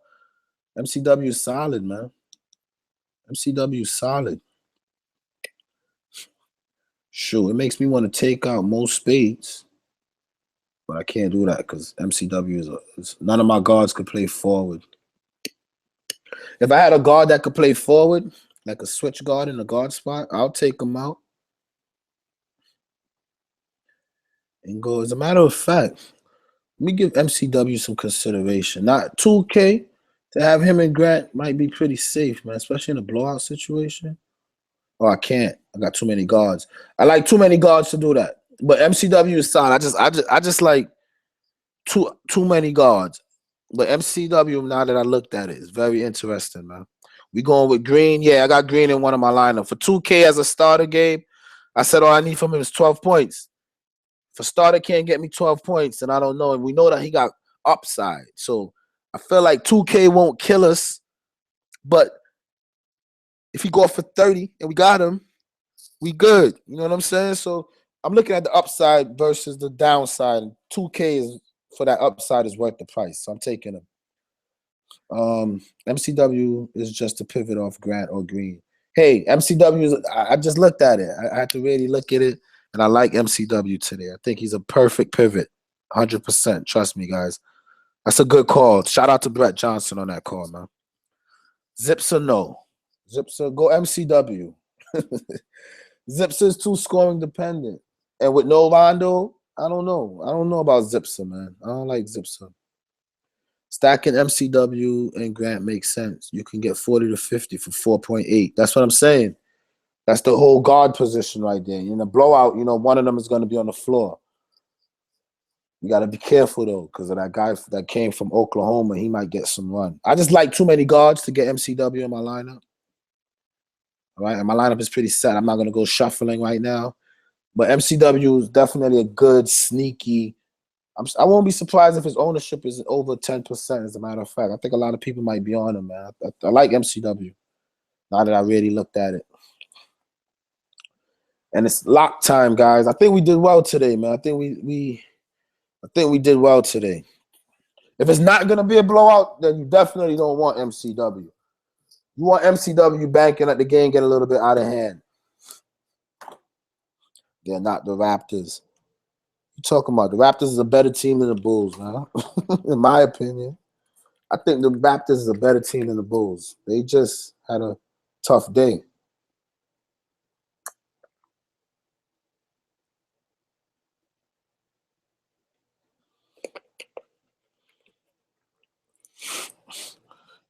S1: MCW is solid, man. MCW is solid. Sure, it makes me want to take out most spades, but I can't do that because MCW is none of my guards could play forward. If I had a guard that could play forward, like a switch guard in the guard spot, I'll take him out and go. As a matter of fact, let me give MCW some consideration. Not 2K to have him and Grant might be pretty safe, man, especially in a blowout situation. Oh, I can't. I got too many guards. I like too many guards to do that. But MCW is solid. I just like too many guards. But MCW, now that I looked at it, is very interesting, man. We going with Green. Yeah, I got Green in one of my lineup. For 2K as a starter, Gabe, I said all I need from him is 12 points. If a starter can't get me 12 points, then I don't know. And we know that he got upside. So I feel like 2K won't kill us. But if he go for 30 and we got him, we good. You know what I'm saying? So I'm looking at the upside versus the downside. 2K is for that upside is worth the price. So I'm taking him. MCW is just a pivot off Grant or Green. Hey, MCW, I just looked at it. I had to really look at it, and I like MCW today. I think he's a perfect pivot, 100%. Trust me, guys. That's a good call. Shout out to Brett Johnson on that call, man. Zipser, no. Zipser, go MCW. Zipser is too scoring dependent. And with no Rondo, I don't know. I don't know about Zipser, man. I don't like Zipser. Stacking MCW and Grant makes sense. You can get 40 to 50 for 4.8. That's what I'm saying. That's the whole guard position right there. In a blowout, you know, one of them is going to be on the floor. You got to be careful, though, because of that guy that came from Oklahoma. He might get some run. I just like too many guards to get MCW in my lineup. All right, and my lineup is pretty set. I'm not going to go shuffling right now. But MCW is definitely a good, sneaky. I won't be surprised if his ownership is over 10%, as a matter of fact. I think a lot of people might be on him, man. I like MCW now that I really looked at it. And it's lock time, guys. I think we did well today, man. I think we did well today. If it's not going to be a blowout, then you definitely don't want MCW. You want MCW banking at the game get a little bit out of hand. They're not the Raptors. You talking about the Raptors is a better team than the Bulls, man. In my opinion, I think the Raptors is a better team than the Bulls. They just had a tough day.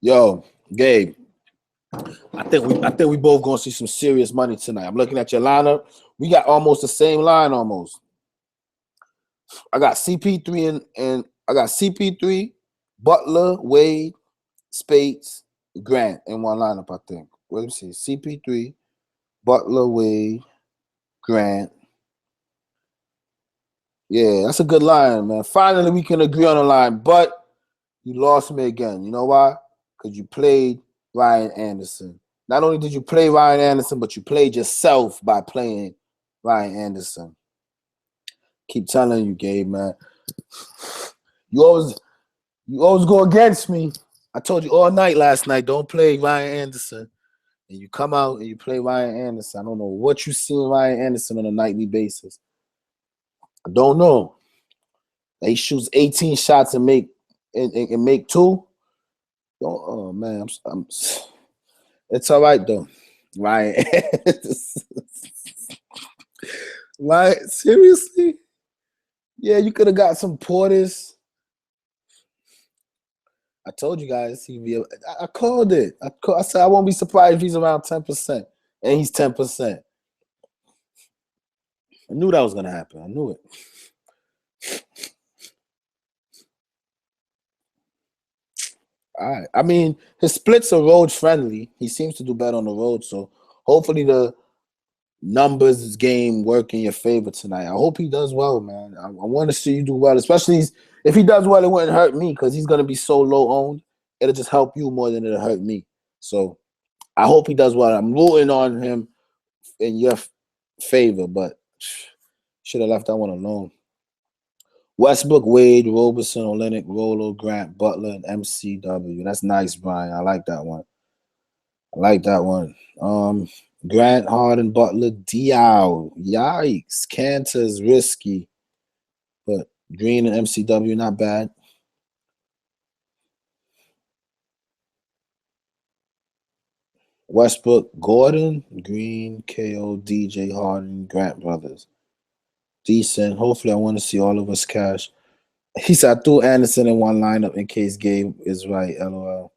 S1: Yo, Gabe, I think we both gonna see some serious money tonight. I'm looking at your lineup. We got almost the same line almost. I got CP3 and I got CP3, Butler, Wade, Spates, Grant in one lineup, I think. Let me see. CP3, Butler, Wade, Grant. Yeah, that's a good line, man. Finally, we can agree on a line, but you lost me again. You know why? Because you played Ryan Anderson. Not only did you play Ryan Anderson, but you played yourself by playing Ryan Anderson. Keep telling you, Gabe, man. You always go against me. I told you all night last night, don't play Ryan Anderson. And you come out and you play Ryan Anderson. I don't know what you see in Ryan Anderson on a nightly basis. I don't know. He shoots 18 shots and make 2. Oh man, it's all right though. Ryan Anderson. Right? Seriously? Yeah, you could have got some Porters. I told you guys I called it. I said I won't be surprised if he's around 10%. And he's 10%. I knew that was gonna happen. I knew it. All right. I mean, his splits are road friendly. He seems to do better on the road. So hopefully the numbers game work in your favor tonight. I hope he does well, man. I want to see you do well, especially if he does well. It wouldn't hurt me because he's gonna be so low owned. It'll just help you more than it'll hurt me. So I hope he does well. I'm rooting on him in your favor, but should have left that one alone. Westbrook, Wade, Roberson, Olynyk, Rolo, Grant, Butler, and MCW. That's nice, Brian. I like that one. Grant, Harden, Butler, Diaw. Yikes. Cantor's risky, but Green and MCW not bad. Westbrook, Gordon, Green, KO, DJ, Harden, Grant brothers. Decent. Hopefully, I want to see all of us cash. He said I threw Anderson in one lineup in case Gabe is right. LOL.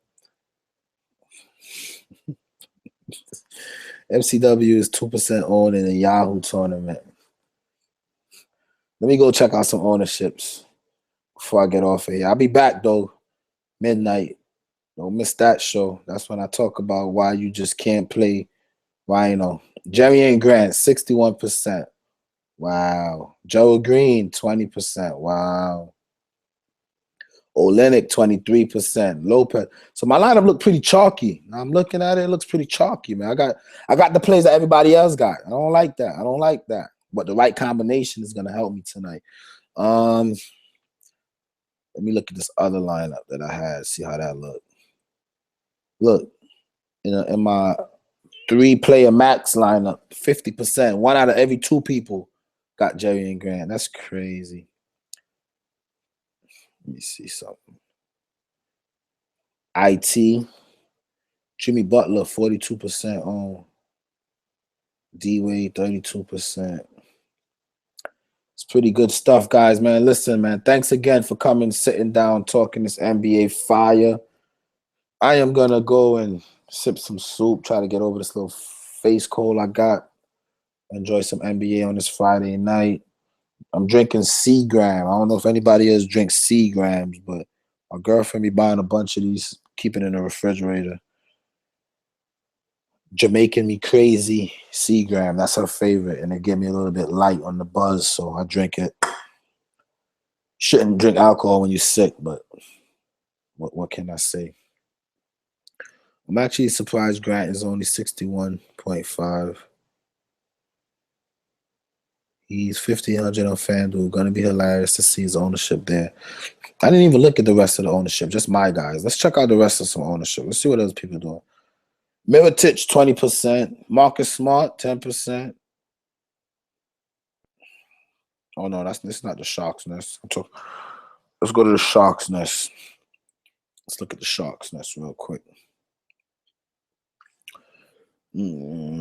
S1: MCW is 2% owned in the Yahoo tournament. Let me go check out some ownerships before I get off of here. I'll be back though, midnight. Don't miss that show. That's when I talk about why you just can't play Rhino. Jerry and Grant, 61%. Wow. Joe Green, 20%. Wow. Olynyk, 23%. Lopez. So my lineup looked pretty chalky. Now I'm looking at it, it looks pretty chalky, man. I got the plays that everybody else got. I don't like that. But the right combination is gonna help me tonight. Let me look at this other lineup that I had, see how that looked. Look, in my 3-player max lineup, 50%. 1 out of every 2 people got Jerry and Grant. That's crazy. Let me see something. IT, Jimmy Butler, 42% on. D-Wade, 32%. It's pretty good stuff, guys, man. Listen, man, thanks again for coming, sitting down, talking this NBA fire. I am going to go and sip some soup, try to get over this little face cold I got. Enjoy some NBA on this Friday night. I'm drinking Seagram. I don't know if anybody else drinks Seagrams, but my girlfriend be buying a bunch of these, keeping in the refrigerator. Jamaican me crazy Seagram. That's her favorite, and it give me a little bit light on the buzz, so I drink it. Shouldn't drink alcohol when you're sick, but what can I say? I'm actually surprised Grant is only 61.5. He's 1,500 on FanDuel. Going to be hilarious to see his ownership there. I didn't even look at the rest of the ownership, just my guys. Let's check out the rest of some ownership. Let's see what other people are doing. Mirotic, 20%. Marcus Smart, 10%. Oh, no, this is not the Sharks Nest. Let's go to the Sharks Nest. Let's look at the Sharks Nest real quick. Mirotic,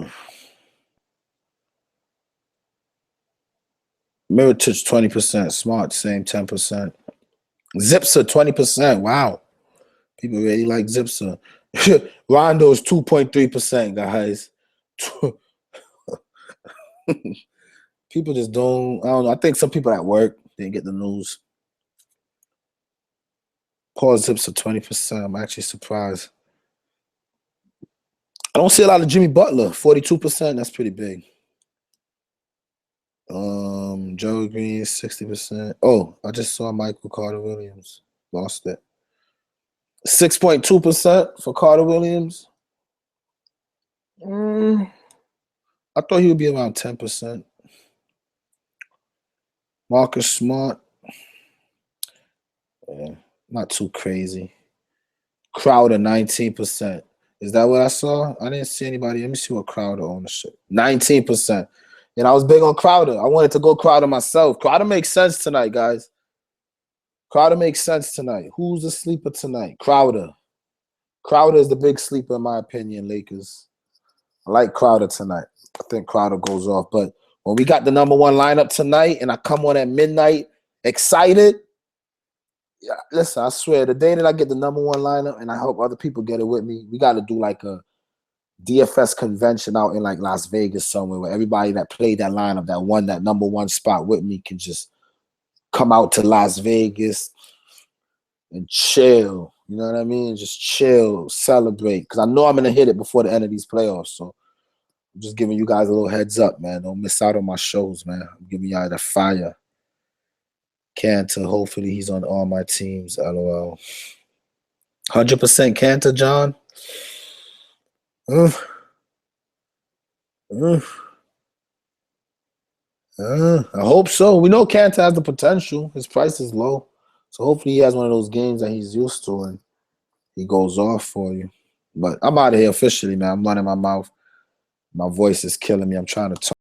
S1: 20%. Smart, same 10%. Zipser, 20%. Wow. People really like Zipser. Rondo's 2.3%, guys. People just don't, I don't know. I think some people at work didn't get the news. Paul Zipser, 20%. I'm actually surprised. I don't see a lot of Jimmy Butler, 42%. That's pretty big. Joe Green, 60%. Oh, I just saw Michael Carter Williams. Lost it. 6.2% for Carter Williams. I thought he would be around 10%. Marcus Smart. Yeah, not too crazy. Crowder, 19%. Is that what I saw? I didn't see anybody. Let me see what Crowder ownership. 19%. And I was big on Crowder. I wanted to go Crowder myself. Crowder makes sense tonight, guys. Crowder makes sense tonight. Who's the sleeper tonight? Crowder. Crowder is the big sleeper, in my opinion, Lakers. I like Crowder tonight. I think Crowder goes off. But when we got the number 1 lineup tonight and I come on at midnight excited, yeah, listen, I swear, the day that I get the number 1 lineup and I hope other people get it with me, we got to do like a DFS convention out in like Las Vegas somewhere where everybody that played that lineup, that won that number 1 spot with me can just come out to Las Vegas and chill. You know what I mean? Just chill, celebrate. Because I know I'm going to hit it before the end of these playoffs. So I'm just giving you guys a little heads up, man. Don't miss out on my shows, man. I'm giving y'all the fire. Cantor, hopefully he's on all my teams. LOL. 100% Cantor, John? Uh, uh, I hope so. We know Kant has the potential. His price is low. So hopefully he has one of those games that he's used to and he goes off for you. But I'm out of here officially, man. I'm running my mouth. My voice is killing me. I'm trying to talk.